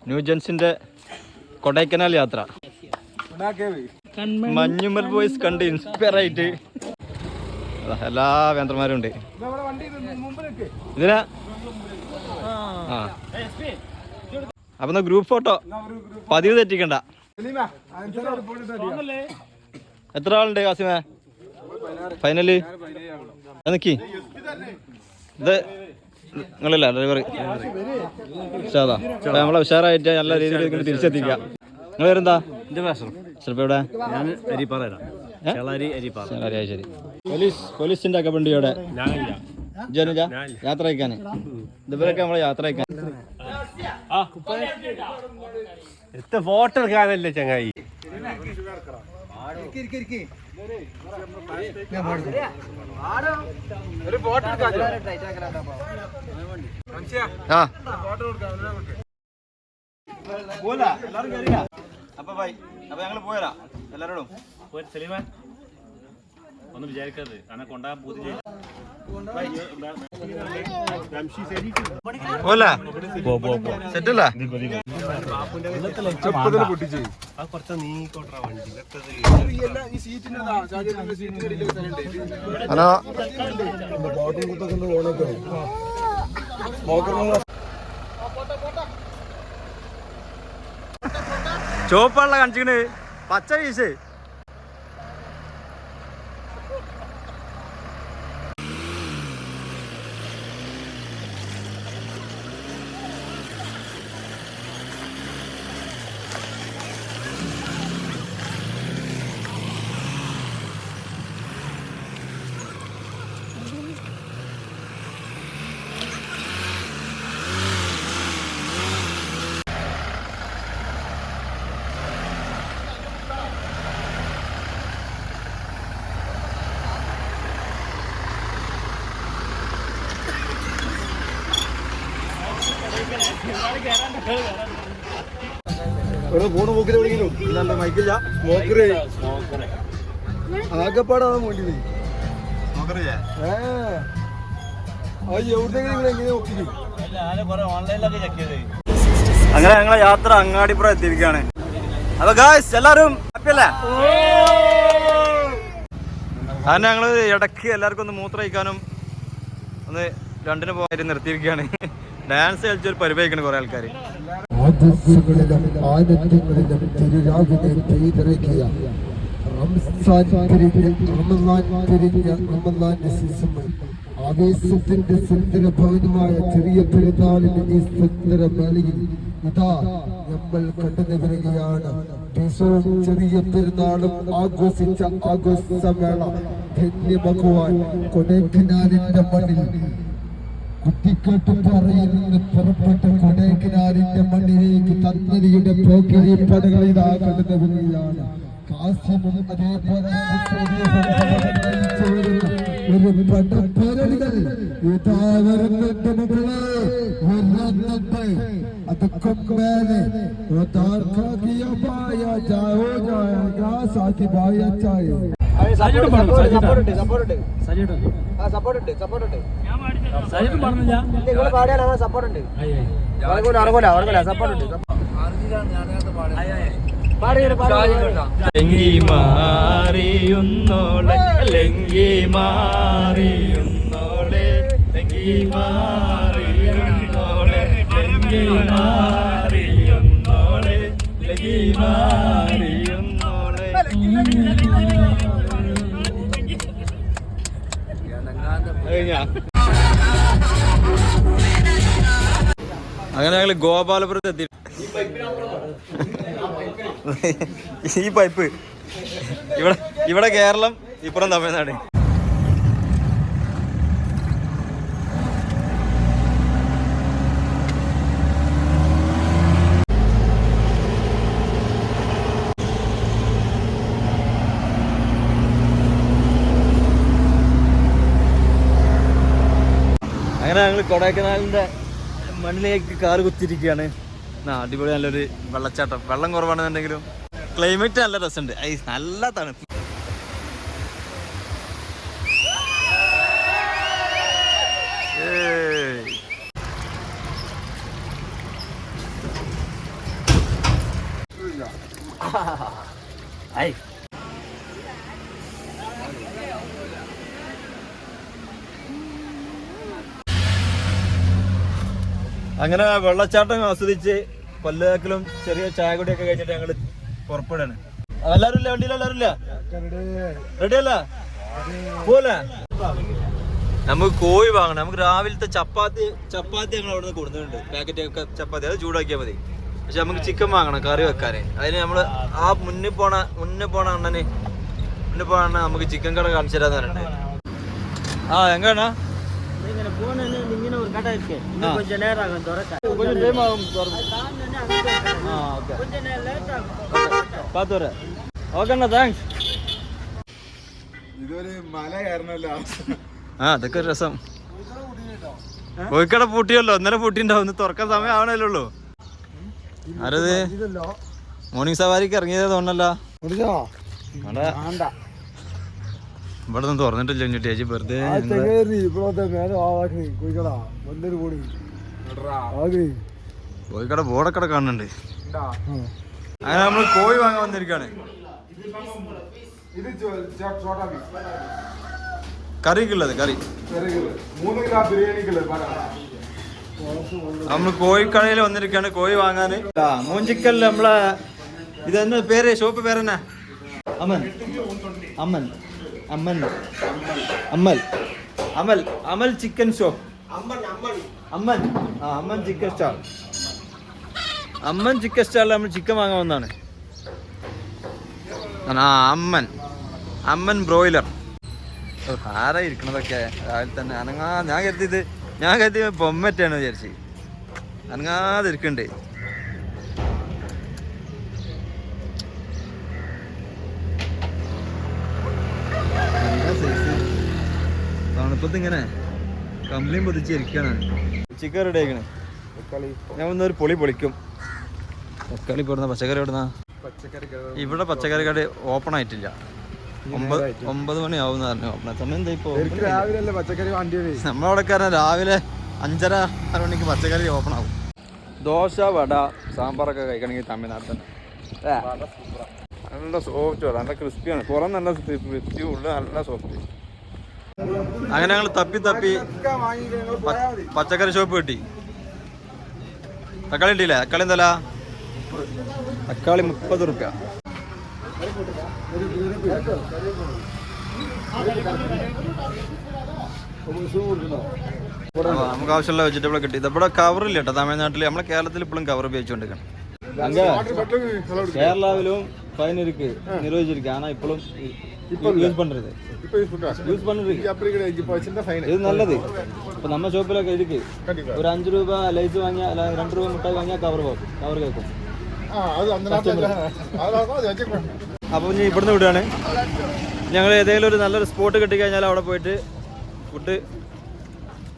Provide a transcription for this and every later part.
ന്യൂജൻസിന്റെ കൊടൈക്കനാൽ യാത്ര. മഞ്ഞുമൽ ബോയ്സ് കണ്ട് ഇൻസ്പയർ ആയിട്ട് എല്ലാ വേന്ദ്രന്മാരും ഉണ്ട് ഇതിനാ. ആ അപ്പൊ ഗ്രൂപ്പ് ഫോട്ടോ പതിവ് തെറ്റിക്കണ്ട. എത്ര ആളുണ്ട് കാസിമേ ഫൈനല്? നിക്കി ഇത് നിങ്ങളല്ല ഡ്രൈവർ. നമ്മളെ ഉഷാറായിട്ട് നല്ല രീതിയിൽ തിരിച്ചെത്തിക്കുക. നിങ്ങൾ പേരെന്താ? എവിടെ? ശരി. പോലീസിന്റെ ഒക്കെ വണ്ടിയോടെ യാത്ര അയക്കാന് ഇതുവരെയൊക്കെ നമ്മളെ യാത്ര അയക്കാൻ ഫോട്ടോ എടുക്കാനല്ലേ ചങ്ങായി. അപ്പൊ ഞങ്ങള് പോയരാ എല്ലാരോടും. ഒന്നും വിചാരിക്കരുത്, കാരണം കൊണ്ടാകാൻ പൂതി സെറ്റല്ലേ? ഹലോ ചോപ്പാണല്ലോ കാണിച്ചിക്കണ്, പച്ച വീശ്. ഫോണ് പോക്കിൽ വിളിക്കലും ഇല്ലാണ്ട് മൈക്കില്ല സ്മോക്കറ് ആകെപ്പാടാവാൻ വേണ്ടി എവിടെയെങ്കിലും നിങ്ങൾ എങ്ങനെ നോക്കിക്കും. അങ്ങനെ ഞങ്ങളെ യാത്ര അങ്ങാടിപ്പുറം എത്തിയിരിക്കുകയാണ്. അപ്പൊ ഗായ്സ് എല്ലാരും ഹാപ്പിയല്ലേ? അങ്ങനെ ഞങ്ങള് ഇടയ്ക്ക് എല്ലാവർക്കും ഒന്ന് മൂത്രയിക്കാനും ഒന്ന് രണ്ടിന് പോകാൻ നിർത്തിയിരിക്കുകയാണ്. ഡാൻസ് കളിച്ചൊരു പരിപാടിയാണ് കുറെ ആൾക്കാർ. ആവേശത്തിന്റെ സുന്ദര ഭവനമായ ചെറിയ പെരുന്നാളിന്റെ ഈ സുന്ദര വേളയിൽ ഇതാ നമ്മൾ കടന്നു വരികയാണ്. ചെറിയ പെരുന്നാളും ആഘോഷിച്ച ആഘോഷമേള ധന്യമാക്കുവാൻ കൊടൈക്കനാലിന്റെ മണ്ണിൽ കുട്ടിക്കാട്ട് പറയിൽ നിന്ന് പുറപ്പെട്ട കൊടൈക്കനാലിന്റെ മണ്ണിലേക്ക് തന്നരിയുടെ പോക്കിരി പടകൾ ഇതാ കടന്നു വരികയാണ്. കാസിമും അതേപോലെ ഒരു പടപ്പരലുകൾ ഇതാ വരുന്നുണ്ട് മക്കളെ, വരുന്നുണ്ട്. അത് കൊമ്പേനെ ജായോ ജായേഗാ സാക്കി ഭായ ചായ. ലങ്കി മാറിയുന്നോളെ ലങ്കി മാറിയുന്നോളെ ലങ്കി മാറിയുന്നോളെ ലങ്കി മാറിയുന്നോളെ ലങ്കി മാറിയുന്നോളെ. അങ്ങനെ ഞങ്ങള് ഗോപാലപുരത്ത് എത്തി. ഈ പൈപ്പ് ഇവിടെ കേരളം, ഇപ്പുറം തമിഴ്നാട്. അങ്ങനെ ഞങ്ങൾ കൊടൈക്കനാലിന്റെ മണ്ണിലേക്ക് കാറ് കുത്തിയിരിക്കുകയാണ്. അടിപൊളി നല്ലൊരു വെള്ളച്ചാട്ടം. വെള്ളം കുറവാണെന്നുണ്ടെങ്കിലും ക്ലൈമറ്റ് നല്ല രസമുണ്ട്. നല്ല തണുപ്പ്. അങ്ങനെ വെള്ളച്ചാട്ടം ആസ്വദിച്ച് പല്ലുകാക്കലും ചെറിയ ചായ കുടിയൊക്കെ കഴിഞ്ഞിട്ട് ഞങ്ങള് പുറപ്പെടാണ്. എല്ലാരും ഇല്ല വണ്ടിയിൽ? എല്ലാരും ഇല്ല? റെഡി അല്ല? പോലെ നമുക്ക് കോഴി വാങ്ങണം. നമുക്ക് രാവിലത്തെ ചപ്പാത്തി ഞങ്ങൾ അവിടെ നിന്ന് കൊടുക്കുന്നുണ്ട്, പാക്കറ്റ് ഒക്കെ ചപ്പാത്തി, അത് ചൂടാക്കിയാൽ മതി. പക്ഷെ നമുക്ക് ചിക്കൻ വാങ്ങണം കറി വെക്കാന്. അതിന് നമ്മള് ആ മുന്നിൽ പോണ അണ്ണന് നമുക്ക് ചിക്കൻ കട കാണിച്ചു തരാന്ന് പറഞ്ഞിട്ടുണ്ട്. ആ എങ്ങാണാ അതൊക്കെ ഒരു രസം. കോഴിക്കട പൂട്ടിയല്ലോ, ഇന്നലെ പൂട്ടിണ്ടാവും, ഇന്ന് തുറക്കാൻ സമയം ആവണല്ലേ ഉള്ളൂ. ആരത് മോർണിംഗ് സവാരിക്ക് ഇറങ്ങിയത് തോന്നല്ല. ഇവിടെ നിന്ന് തുറന്നിട്ടില്ല ചേച്ചി, വെറുതെ കോഴിക്കട ബോർഡൊക്കെ കാണുന്നുണ്ട്. അങ്ങനെ നമ്മള് കോഴി വാങ്ങാൻ വന്നിരിക്കാണ്. കറിക്കുള്ളത് കറി നമ്മള് കോഴിക്കടയിൽ വന്നിരിക്കാണ് കോഴി വാങ്ങാന്. മൂഞ്ചിക്കൽ നമ്മളെ ഇതെന്നെ പേര്, ഷോപ്പ് പേരെന്നാ? അമൻ അമൻ അമ്മൻ അമ്മൽ അമൽ അമൽ ചിക്കൻ ഷോപ്പ്. അമ്മൻ അമ്മൻ ചിക്കൻ സ്റ്റാൾ. അമ്മൻ ചിക്കൻ സ്റ്റാളിൽ നമ്മൾ ചിക്കൻ വാങ്ങാൻ വന്നാണ്. അമ്മൻ ബ്രോയിലർ. ആരാ ഇരിക്കണതൊക്കെ രാവിലെ തന്നെ ഞാൻ കരുതി ബൊമ്മറ്റാണ് വിചാരിച്ച്. അനങ്ങാതെ ഇരിക്കണ്ടേ. തണുപ്പത്ത് ഇങ്ങനെ കമ്പിളിയും പൊതിച്ചിരിക്കാണ്. Chicken ready ആക്കണേ. ഞാൻ വന്നൊരു പൊളിക്കും. തക്കാളി പോടുന്ന പച്ചക്കറി ഇടുന്ന ഇവിടെ പച്ചക്കറി കട ഓപ്പൺ ആയിട്ടില്ല. 9 മണി ആവുന്ന പറഞ്ഞു. ഓപ്പൺ സമയം എന്താ ഇപ്പൊ? നമ്മളവിടെ രാവിലെ 5:30 മണിക്ക് പച്ചക്കറി ഓപ്പൺ ആവും. ദോശ വട സാമ്പാറൊക്കെ കഴിക്കണമെങ്കിൽ തമിഴ്നാട്ടിൽ തന്നെ നല്ല സോഫ്റ്റ്, നല്ല ക്രിസ്പിയാണ്. പുറം നല്ല ക്രിസ്പി, ഉള്ള നല്ല സോഫ്റ്റ്. അങ്ങനെ ഞങ്ങൾ തപ്പി പച്ചക്കറി ഷോപ്പ് കിട്ടി. തക്കാളി കിട്ടിയില്ലേ? തക്കാളി എന്തല്ല? തക്കാളി 30 റുപ്യ. നമുക്ക് ആവശ്യമുള്ള വെജിറ്റബിൾ കിട്ടി. ഇവിടെ കവറില്ല കേട്ടോ തമിഴ്നാട്ടിൽ. നമ്മളെ കേരളത്തിൽ ഇപ്പോഴും കവർ ഉപയോഗിച്ചുകൊണ്ടിരിക്കണം. കേരളാവിലും ഫൈൻ ഇருக்கு, நிர்வகிச்சிருக்கு. ஆனா இப்பளும் யூஸ் பண்றது இது நல்லது. இப்போ நம்ம ஷாப்பில் இருக்கு. ஒரு 5 ரூபா லைஸ் வாங்கியா, 2 ரூபா மிட்டாய் வாங்கியா കവർ കേൾക്കും. അപ്പോൾ ഇനി ഇവിടുന്ന് വിടുകയാണ്. ഞങ്ങൾ ഏതെങ്കിലും ഒരു നല്ലൊരു സ്പോട്ട് കിട്ടിക്കഴിഞ്ഞാൽ അവിടെ പോയിട്ട് ഫുഡ്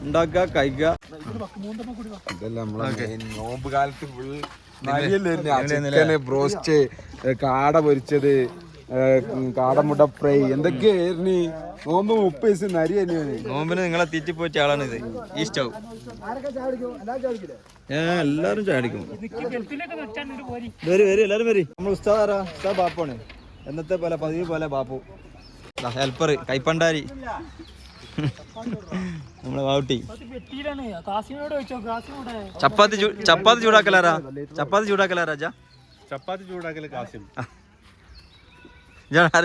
ഉണ്ടാക്കുക, കഴിക്കുക. നോമ്പ് കാലത്ത് ബ്രോസ്റ്റ്, കാട പൊരിച്ചത്, കാടമുട്ട ഫ്രൈ, എന്തൊക്കെയായിരുന്നു. നോമ്പ് 30 ദിവസം നരി തന്നെയാണ്. നോമ്പിന് നിങ്ങളെ തീറ്റിപ്പോറ്റ ആളാണ് ഇത്. ഈ സ്റ്റൗ എല്ലാരും ചാടിക്കും. വരും എല്ലാരും വരും. നമ്മൾ ഉസ്താദ് ആരാ? ഉസ്താദ് ബാപ്പാണ്. എന്നത്തെ പോലെ പതിവ് പോലെ ബാപ്പു ഹെൽപ്പർ കൈപ്പണ്ടാരി നമ്മളെ ബാവുട്ടി. ചപ്പാത്തി ചൂടാക്കലാരാ? ചപ്പാത്തി ചൂടാക്കല് കാസിം.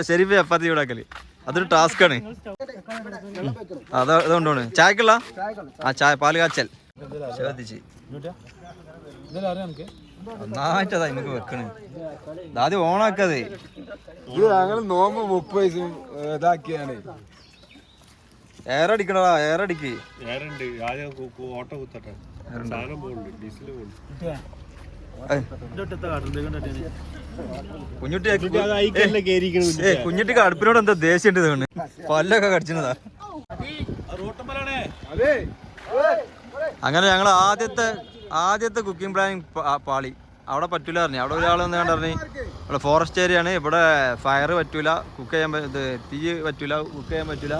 ശരിപ്പ് ചപ്പാത്തി ചൂടാക്കല് അതൊരു ടാസ്കാണ്. അതുകൊണ്ടാണ്. ചായക്കുള്ള ചായ പാല് കാച്ചൽ ശ്രദ്ധിച്ച് നന്നായിട്ടതാ നമുക്ക് വെക്കണേ. ആദ്യം ഓണാക്കതേ. ഇത് ഞങ്ങൾ നോമ്പ് 30 ദിവസം ഇതാക്കിയാണ്. എയറടിക്കണടാ, എയറടിക്ക്. കുഞ്ഞുട്ടിക്ക് അടുപ്പിനോട് എന്താ ദേഷ്യം ഉണ്ട്. പല്ലൊക്കെ കടിച്ചതാ. അങ്ങനെ ഞങ്ങൾ ആദ്യത്തെ കുക്കിംഗ് പ്ലാനിങ് പാളി. അവിടെ പറ്റൂല പറഞ്ഞു. അവിടെ ഒരാൾ വന്ന് കണ്ടറിഞ്ഞ് ഇവിടെ ഫോറസ്റ്റ് ഏരിയ ആണ്, ഇവിടെ ഫയർ പറ്റൂല, കുക്ക് ചെയ്യാൻ തീ പറ്റൂല, കുക്ക് ചെയ്യാൻ പറ്റൂല,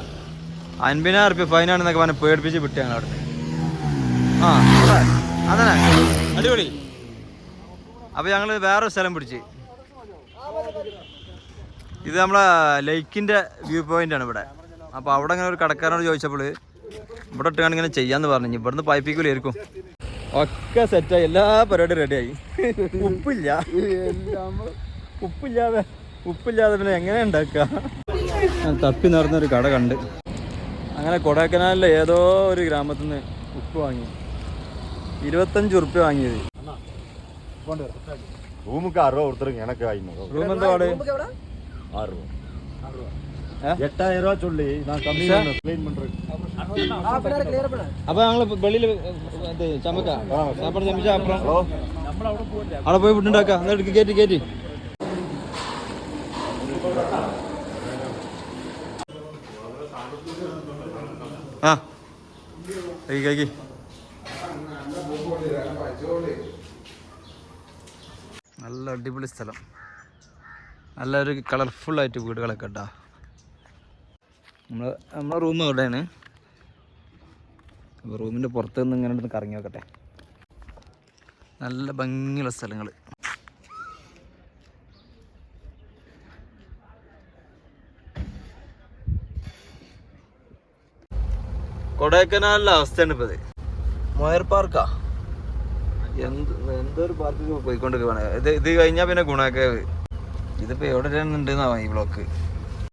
50,000 റുപ്യ ഫൈനാണെന്നൊക്കെ പറഞ്ഞ് പേടിപ്പിച്ച് വിട്ടു ഞങ്ങൾ അവിടെ. അതന്നെ അടിപൊളി. അപ്പോൾ ഞങ്ങൾ വേറൊരു സ്ഥലം പിടിച്ച്. ഇത് നമ്മളെ ലേക്കിന്റെ വ്യൂ പോയിന്റ് ആണ് ഇവിടെ. അപ്പൊ അവിടെ ഇങ്ങനെ ഒരു കടക്കാരനോട് ചോദിച്ചപ്പോൾ ഇവിടെ ഇട്ടാണ് ഇങ്ങനെ ചെയ്യാന്ന് പറഞ്ഞു. ഇവിടുന്ന് പൈപ്പിക്കൂലായിരിക്കും. ഒക്കെ സെറ്റായി, എല്ലാ പരിപാടിയും റെഡിയായി. ഉപ്പില്ലാതെ പിന്നെ എങ്ങനെ ഉണ്ടാക്കുക? തപ്പി നടന്നൊരു കട കണ്ട് അങ്ങനെ കൊടൈക്കനാലിലെ ഏതോ ഒരു ഗ്രാമത്തിൽ നിന്ന് ഉപ്പ് വാങ്ങി. 25 ഉറുപ്പ്യ വാങ്ങിയത്. റൂമുക്ക് 60 കൊടുത്തിട്ട് எனக்கு റൂം എന്താ പാട്? 6 8000 ரூபா சொல்லி நான் கம்மியா க்ளீன் பண்றேன். അപ്പൊ ഞങ്ങള് വെളിയിൽ ചമക്ക സാപ്പാട് ചമച്ച അപ്പുറം അവിടെ പോയി ഫുഡ് ഉണ്ടാക്കാം. എന്നിട്ട് കയറ്റി ആ കഴിക്കി. നല്ല അടിപൊളി സ്ഥലം, നല്ലൊരു കളർഫുൾ ആയിട്ട് വീടുകളൊക്കെ ഉണ്ടാ. നമ്മളെ റൂം എവിടെയാണ്? അപ്പോൾ റൂമിൻ്റെ പുറത്ത് നിന്ന് ഇങ്ങനെ കറങ്ങി നോക്കട്ടെ. നല്ല ഭംഗിയുള്ള സ്ഥലങ്ങൾ. കൊടൈക്കനാലിലെ അവസ്ഥയാണ് ഇപ്പോൾ ഇത്. മൊയർ പാർക്കാ എന്തൊരു പാർക്ക് പോയിക്കൊണ്ടിരിക്കുകയാണ്. ഇത് കഴിഞ്ഞാൽ പിന്നെ ഗുണാക്കേവ്. ഇതിപ്പോൾ എവിടെ ഉണ്ടെന്നാവാം ഈ ബ്ലോക്ക്.